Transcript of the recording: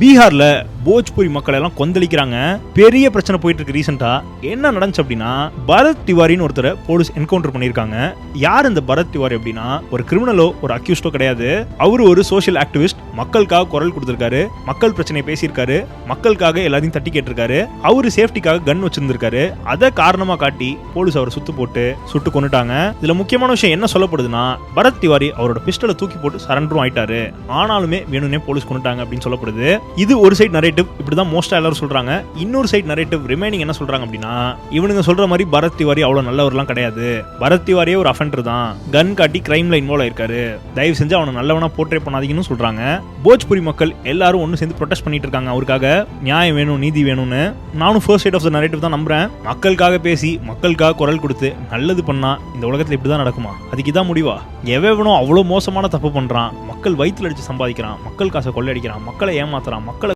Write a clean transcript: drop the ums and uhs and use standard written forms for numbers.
பீகார்ல போஜ்பூரி மக்கள் எல்லாம் கொந்தளிக்கிறாங்க. பெரிய பிரச்சனை போயிட்டு இருக்கு. ரீசெண்டா என்ன நடந்துச்சு அப்படின்னா, பரத் திவாரின்னு ஒருத்தரை போலீஸ் என்கவுண்டர் பண்ணிருக்காங்க. யார் இந்த பரத் திவாரி அப்படின்னா, ஒரு கிரிமினலோ ஒரு அக்யூஸ்டோ கிடையாது. அவரு ஒரு சோஷியல் ஆக்டிவிஸ்ட். மக்களுக்காக குரல் கொடுத்திருக்காரு, மக்கள் பிரச்சனையை பேசியிருக்காரு, மக்களுக்காக எல்லாத்தையும் தட்டி கேட்டிருக்காரு. அவரு சேஃப்டிக்காக கன் வச்சிருந்திருக்காரு. அதை காரணமா காட்டி போலீஸ் அவரை சுட்டு கொண்டுட்டாங்க. இதுல முக்கியமான விஷயம் என்ன சொல்லப்படுதுன்னா, பரத் திவாரி அவரோட பிஸ்டலை தூக்கி போட்டு சரண்டரும் ஆயிட்டாரு. ஆனாலுமே வேணும்னே போலீஸ் கொண்டுட்டாங்க அப்படின்னு சொல்லப்படுது. இது ஒரு சைடு நரேட்டிவ், இப்படிதான் மோஸ்டா எல்லாரும் சொல்றாங்க. இன்னொரு சைடு நரேட்டிவ் ரிமைனிங் என்ன சொல்றாங்க அப்படின்னா, இவனுங்க சொல்ற மாதிரி பரத் திவாரி அவ்வளவு நல்லவர்லாம் கிடையாது, பரத் திவாரியே ஒரு அஃபெண்டர் தான், கன் காட்டி கிரைம்ல இன்வால்வ் ஆயிருக்காரு, தயவு செஞ்சு அவனை நல்லவனா போர்ட்ரே பண்ணாதீங்கன்னு சொல்றாங்க. போஜ்பூரி மக்கள் எல்லாரும் ஒன்னு சேர்ந்து ப்ரொடெஸ்ட் பண்ணிட்டு இருக்காங்க. அவருக்காக நியாயம் வேணும், நீதி வேணும்னு. நானும் first side of the narrative தான் நம்புறேன். மக்களுக்காக பேசி மக்களுக்காக குரல் கொடுத்து நல்லது பண்ணா இந்த உலகத்துல இப்படிதான் நடக்குமா? அதுக்கு இதான் முடிவா? எவனோ அவ்வளவு மோசமான தப்பு பண்றான், மக்கள் வயிற்றுல அடிச்சு சம்பாதிக்கிறான், மக்கள் காசை கொள்ளையடிக்கிறான், மக்களை ஏமாத்துறான், மக்களை